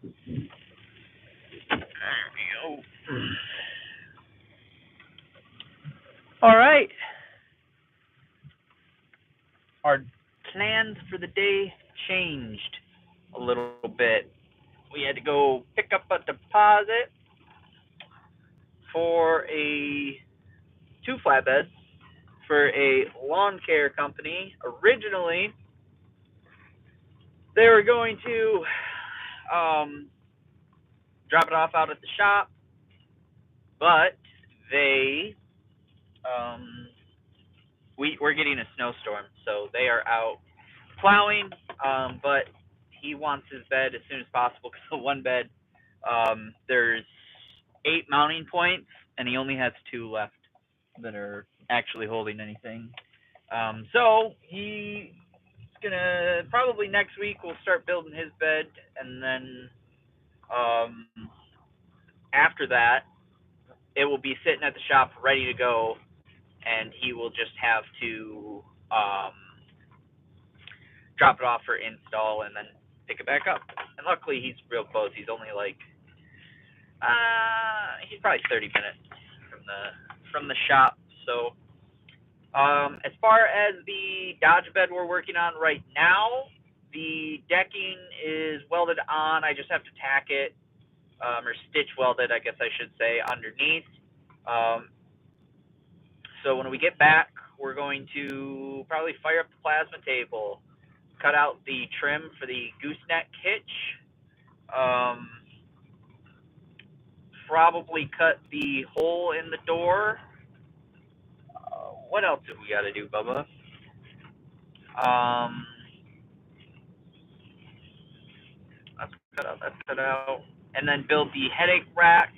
There we go. All right. Our plans for the day changed a little bit. We had to go pick up a deposit for two flatbeds for a lawn care company. Originally, they were going to drop it off out at the shop, but they um, we're getting a snowstorm, so they are out plowing. But he wants his bed as soon as possible because the one bed there's 8 mounting points, and he only has two left that are actually holding anything. So he's gonna probably next week we'll start building his bed, and then um, after that it will be sitting at the shop ready to go, and he will just have to drop it off for install and then pick it back up. And luckily he's real close. He's only like he's probably 30 minutes from the shop. So as far as the Dodge bed we're working on right now, the decking is welded on. I just have to tack it, or stitch weld it, I guess I should say, underneath. Um, so when we get back, we're going to probably fire up the plasma table, cut out the trim for the gooseneck hitch, um, probably cut the hole in the door. What else have we got to do, Bubba? Um, that's cut out. And then build the headache rack.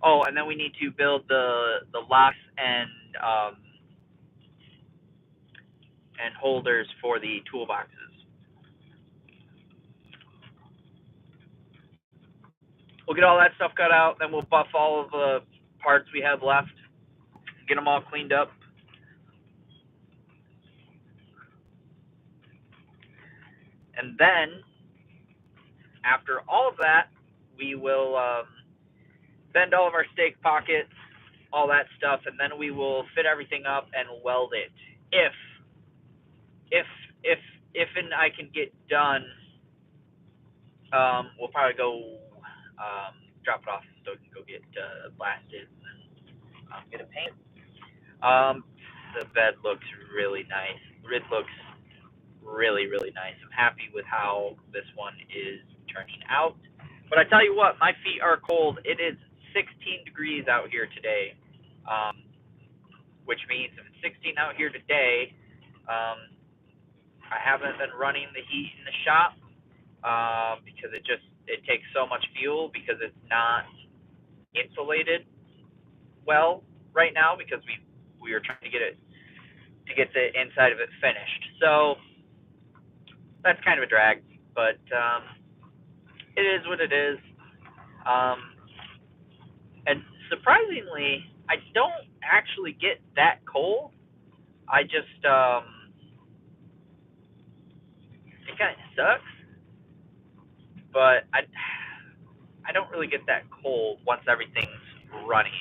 Oh, and then we need to build the locks and holders for the toolboxes. We'll get all that stuff cut out, then we'll buff all of the parts we have left, get them all cleaned up. And then, after all of that, we will bend all of our stake pockets, all that stuff, and then we will fit everything up and weld it. If if if if and I can get done, we'll probably go drop it off so it can go get blasted and get it painted. Um, the bed looks really nice. It looks really nice. I'm happy with how this one is turning out. But I tell you what, my feet are cold. It is 16 degrees out here today, um, which means if it's 16 out here today, um, I haven't been running the heat in the shop because it takes so much fuel because it's not insulated well right now because we were trying to get the inside of it finished. So that's kind of a drag, but it is what it is. Um, and surprisingly, I don't actually get that cold. I just it kind of sucks, but I don't really get that cold once everything's running.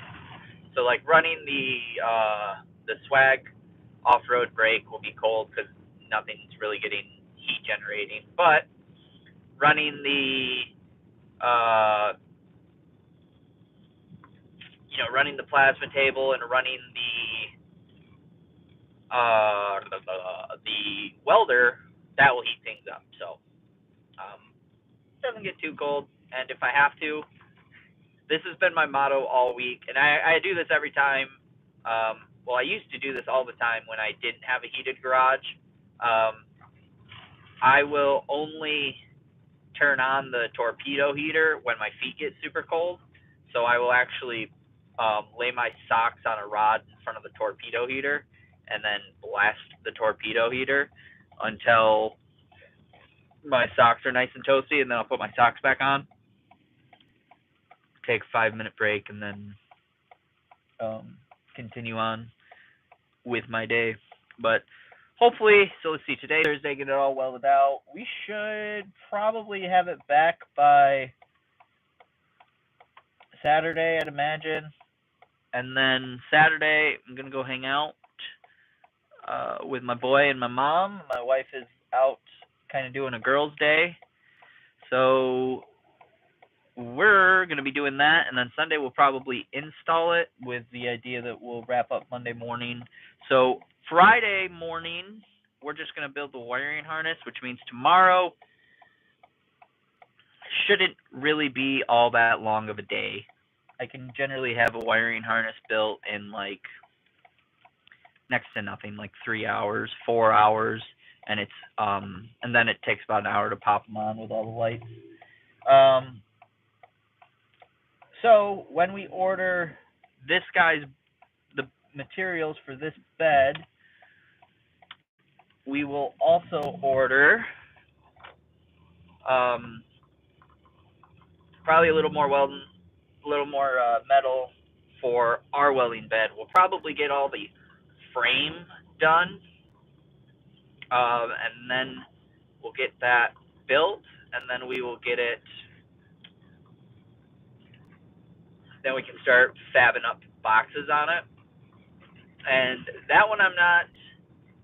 So like running the swag off road brake will be cold because nothing's really getting heat generating. But running running the plasma table and running the welder, that will heat things up. So it doesn't get too cold. And if I have to, this has been my motto all week, and I do this every time. Well, I used to do this all the time when I didn't have a heated garage. Um, I will only turn on the torpedo heater when my feet get super cold. So I will actually lay my socks on a rod in front of the torpedo heater and then blast the torpedo heater until my socks are nice and toasty, and then I'll put my socks back on, take a 5 minute break, and then continue on with my day. But hopefully, so let's see, today, Thursday, get it all welded out. We should probably have it back by Saturday, I'd imagine. And then Saturday, I'm gonna go hang out with my boy and my mom. My wife is out kind of doing a girls' day, so we're gonna be doing that. And then Sunday we'll probably install it with the idea that we'll wrap up Monday morning. So Friday morning, we're just gonna build the wiring harness, which means tomorrow shouldn't really be all that long of a day. I can generally have a wiring harness built in like next to nothing, like 3 hours, 4 hours, and it's and then it takes about an hour to pop them on with all the lights. So when we order the materials for this bed, we will also order probably a little more metal for our welding bed. We'll probably get all the frame done, and then we'll get that built, and then we will get it. Then we can start fabbing up boxes on it. And that one I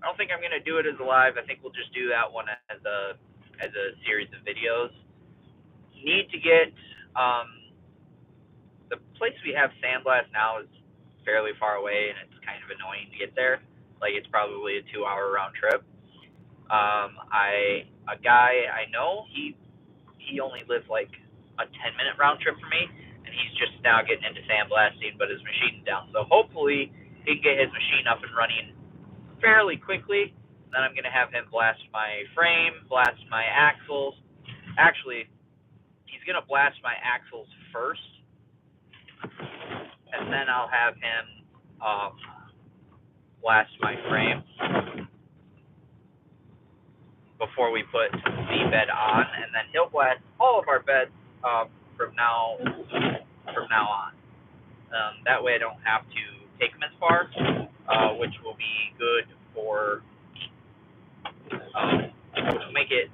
don't think I'm gonna do it as a live. I think we'll just do that one as a series of videos. Need to get the place we have sandblast now is fairly far away, and it's kind of annoying to get there. Like, it's probably a 2-hour round trip. A guy I know, he only lives like a 10-minute round trip from me, and he's just now getting into sandblasting, but his machine's down. So hopefully he can get his machine up and running fairly quickly. Then I'm gonna have him blast my frame, blast my axles. Actually, he's gonna blast my axles first, and then I'll have him blast my frame before we put the bed on, and then he'll blast all of our beds from now on. That way I don't have to take them as far, which will be good for, which will make it,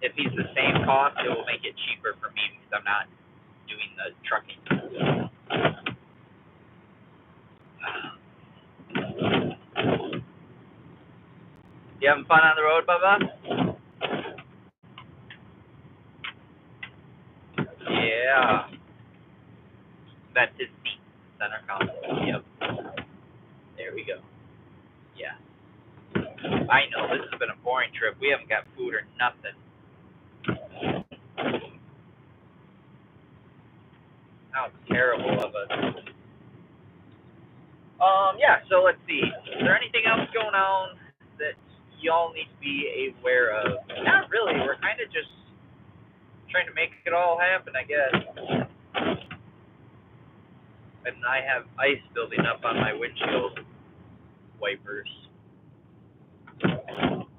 if he's the same cost, it will make it cheaper for me because I'm not doing the trucking. You having fun on the road, Bubba? Yeah. That's his seat, center console. Yep. There we go. Yeah. I know, this has been a boring trip. We haven't got food or nothing. That was terrible of us. Yeah, so let's see. Is there anything else going on that y'all need to be aware of? Not really. We're kind of just trying to make it all happen, I guess. And I have ice building up on my windshield wipers.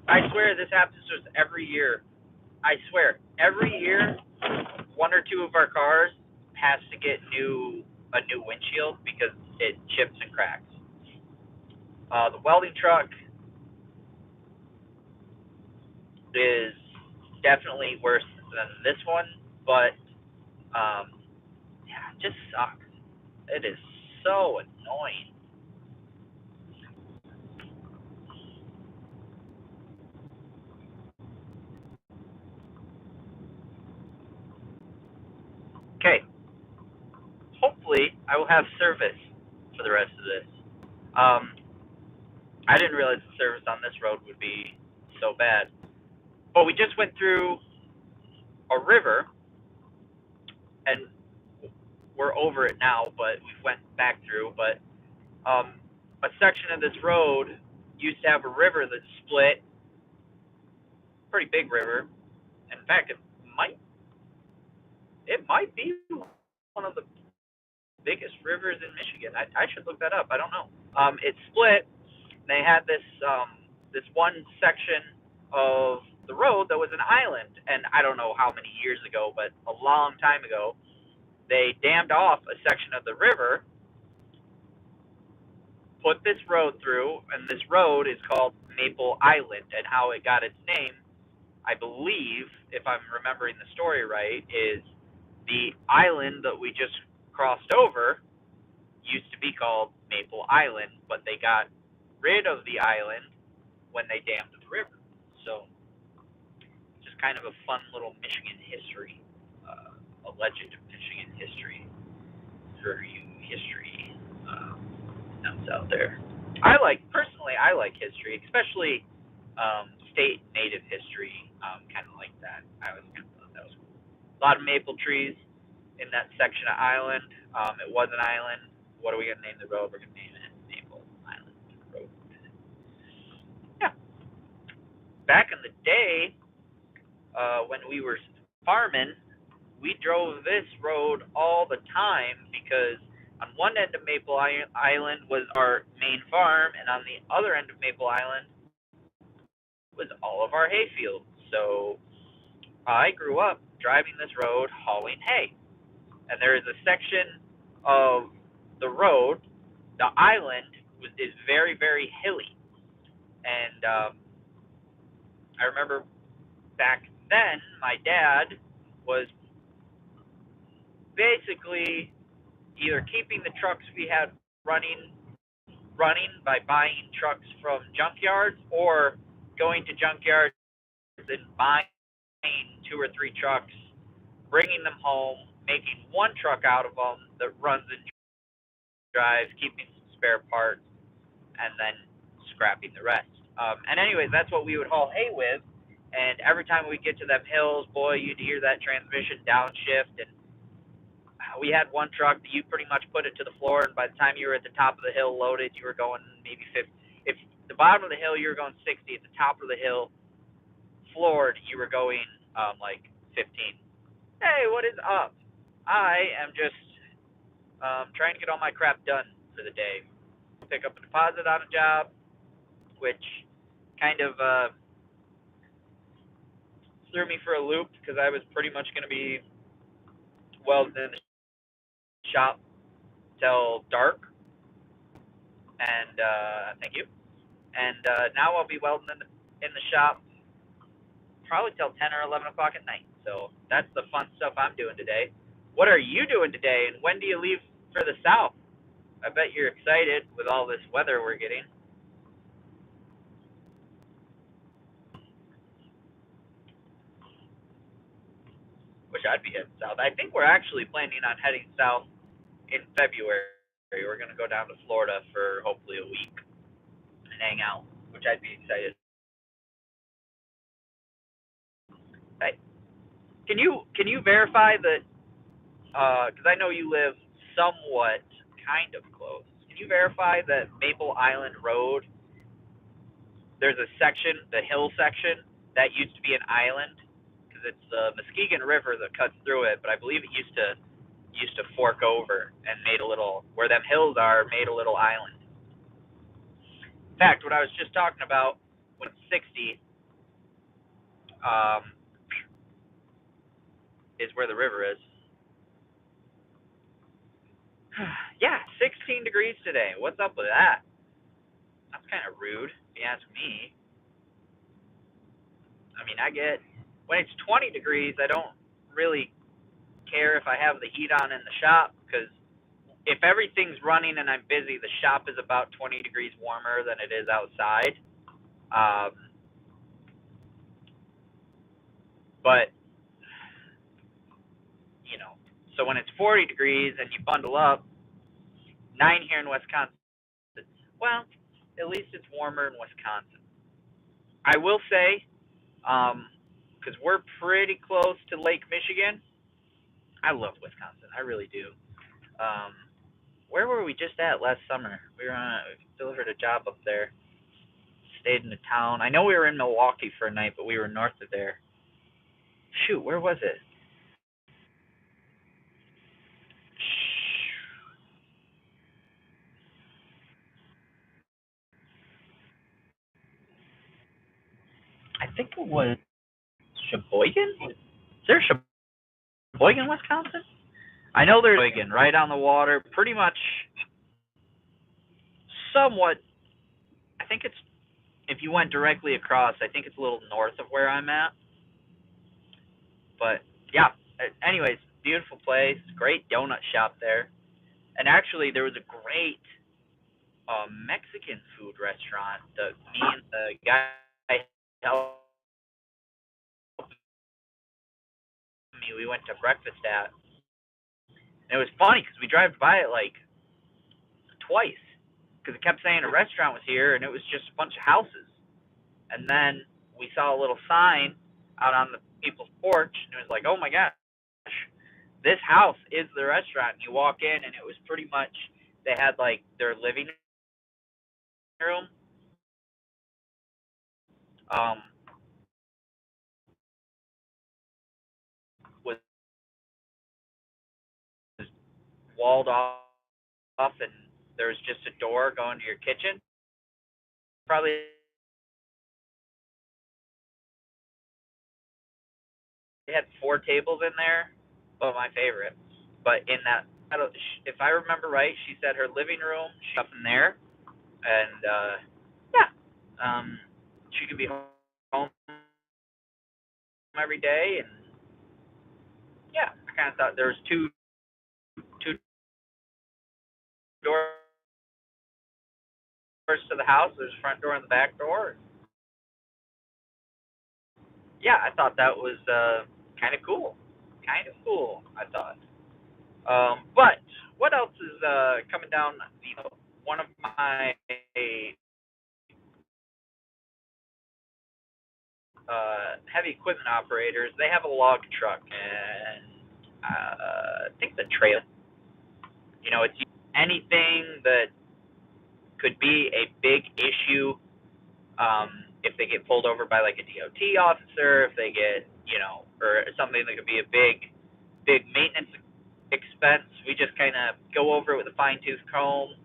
I swear this happens just every year. I swear, every year, one or two of our cars has to get a new windshield because it chips and cracks. The welding truck is definitely worse than this one, but yeah, it just sucks. It is so annoying. Okay, hopefully I will have service for the rest of this. I didn't realize the service on this road would be so bad. But we just went through a river, and we're over it now, but we went back through. But a section of this road used to have a river that split, pretty big river. In fact, might it might be one of the biggest rivers in Michigan. I should look that up. I don't know. It split. They had this one section of the road that was an island, and I don't know how many years ago, but a long time ago, they dammed off a section of the river, put this road through, and this road is called Maple Island. And how it got its name, I believe, if I'm remembering the story right, is the island that we just crossed over used to be called Maple Island, but they got rid of the island when they dammed the river. So, just kind of a fun little Michigan history, a legend of Michigan history for you history nuts out there. I like history, especially state native history, kind of like that. I was kind of thought that was cool. A lot of maple trees in that section of island. It was an island. What are we gonna name the road? We're gonna name it Maple Island Road. Yeah. Back in the day, when we were farming, we drove this road all the time because on one end of Maple Island was our main farm, and on the other end of Maple Island was all of our hay fields. So I grew up driving this road hauling hay. And there is a section of the road, the island is very, very hilly. And I remember back then, my dad was basically either keeping the trucks we had running by buying trucks from junkyards, or going to junkyards and buying two or three trucks, bringing them home, making one truck out of them that runs and drives, keeping some spare parts, and then scrapping the rest. And anyways, that's what we would haul hay with. And every time we get to them hills, boy, you'd hear that transmission downshift. And we had one truck that you pretty much put it to the floor, and by the time you were at the top of the hill loaded, you were going maybe 50. If the bottom of the hill, you were going 60. At the top of the hill, floored, you were going like 15. Hey, what is up? I am just trying to get all my crap done for the day. Pick up a deposit on a job, which kind of threw me for a loop because I was pretty much going to be welding in the shop till dark. And thank you. And now I'll be welding in the shop probably till 10 or 11 o'clock at night. So that's the fun stuff I'm doing today. What are you doing today, and when do you leave for the South? I bet you're excited with all this weather we're getting. Wish I'd be heading south. I think we're actually planning on heading south in February. We're going to go down to Florida for hopefully a week and hang out, which I'd be excited. Hey, can you verify that? Because I know you live somewhat kind of close. Can you verify that Maple Island Road? There's a section, the hill section, that used to be an island because it's the Muskegon River that cuts through it. But I believe it used to fork over and made a little, where them hills are, made a little island. In fact, what I was just talking about when 60 um, is where the river is. Yeah, 16 degrees today. What's up with that? That's kind of rude, if you ask me. I mean, I get when it's 20 degrees, I don't really care if I have the heat on in the shop because if everything's running and I'm busy, the shop is about 20 degrees warmer than it is outside. Um, but, you know, so when it's 40 degrees and you bundle up, 9 here in Wisconsin, well, at least it's warmer in Wisconsin. I will say, because we're pretty close to Lake Michigan, I love Wisconsin. I really do. Um, where were we just at last summer? We delivered a job up there. Stayed in the town. I know we were in Milwaukee for a night, but we were north of there. Shoot, where was it? I think it was Sheboygan. Is there Sheboygan, Wisconsin? I know there's Sheboygan right on the water. Pretty much, somewhat. I think it's if you went directly across. I think it's a little north of where I'm at. But yeah. Anyways, beautiful place, great donut shop there, and actually there was a great Mexican food restaurant that me and the guy helped me. We went to breakfast at. And it was funny because we drove by it like twice because it kept saying a restaurant was here, and it was just a bunch of houses. And then we saw a little sign out on the people's porch, and it was like, oh my gosh, this house is the restaurant. And you walk in, and it was pretty much they had like their living room um, was walled off, and there was just a door going to your kitchen. Probably had 4 tables in there, but my favorite. But in that, I don't, if I remember right, she said her living room, she's up in there, and yeah, she could be home every day, and yeah, I kind of thought there was two doors to the house. There's a front door and the back door. Yeah, I thought that was kind of cool. Kind of cool, I thought. But what else is coming down? You know, one of my heavy equipment operators, they have a log truck, and I think the trail, you know, it's anything that could be a big issue if they get pulled over by like a DOT officer, if they get, you know, or something that could be a big maintenance expense. We just kind of go over it with a fine tooth comb,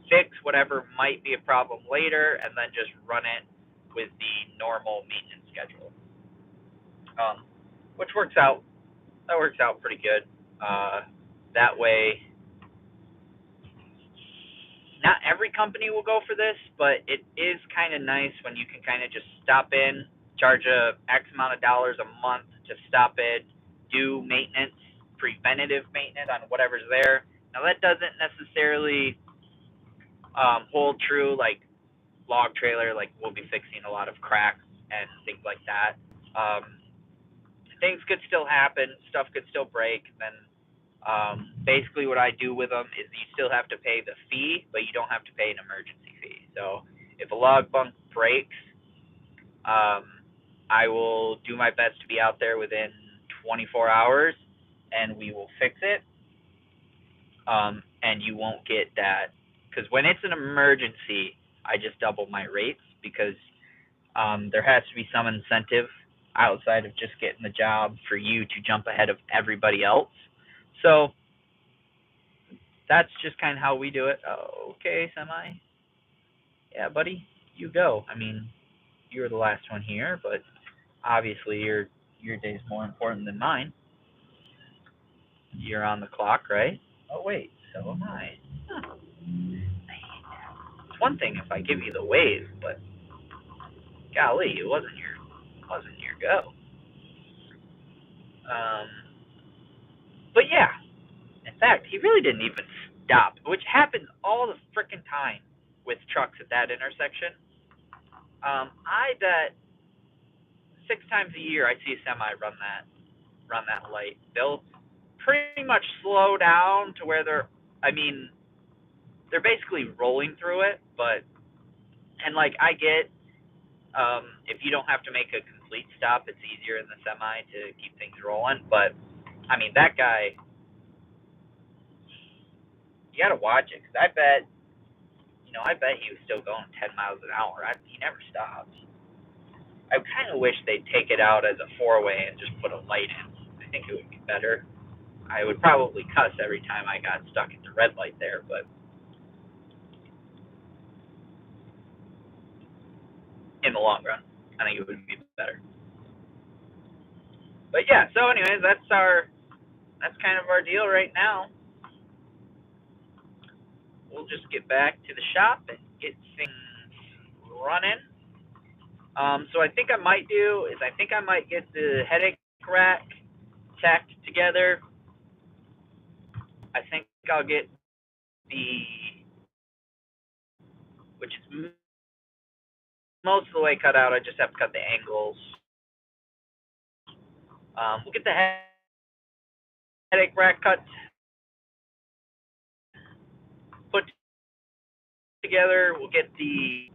fix whatever might be a problem later, and then just run it with the normal maintenance schedule, um, which works out. That works out pretty good. That way, not every company will go for this, but it is kind of nice when you can kind of just stop in, charge a X amount of dollars a month to stop it, do maintenance, preventative maintenance on whatever's there. Now that doesn't necessarily hold true like log trailer, like we'll be fixing a lot of cracks and things like that. Um, Things could still happen, stuff could still break. Then basically what I do with them is you still have to pay the fee, but you don't have to pay an emergency fee. So if a log bunk breaks, um, I will do my best to be out there within 24 hours, and we will fix it. And you won't get that because when it's an emergency, I just double my rates because there has to be some incentive outside of just getting the job for you to jump ahead of everybody else. So that's just kind of how we do it. Oh, okay, semi. Yeah, buddy, you go. I mean, you were the last one here, but obviously your day's more important than mine. You're on the clock, right? Oh wait, so am I. Huh. It's one thing if I give you the wave, but golly, it wasn't your go. Um, but yeah, in fact, he really didn't even stop, which happens all the frickin' time with trucks at that intersection. I bet 6 times a year I see a semi run that light. They'll pretty much slow down to where I mean, they're basically rolling through it, but and like I get, if you don't have to make a complete stop, it's easier in the semi to keep things rolling. But I mean, that guy, you gotta watch it because I bet he was still going 10 miles an hour. He never stopped. I kind of wish they'd take it out as a four-way and just put a light in. I think it would be better. I would probably cuss every time I got stuck at the red light there, but in the long run, I think it would be better. But yeah, so anyways, that's kind of our deal right now. We'll just get back to the shop and get things running. So I think I might get the headache rack tacked together. I think I'll get the, which is most of the way cut out. I just have to cut the angles. We'll get the headache rack cut, put together. We'll get the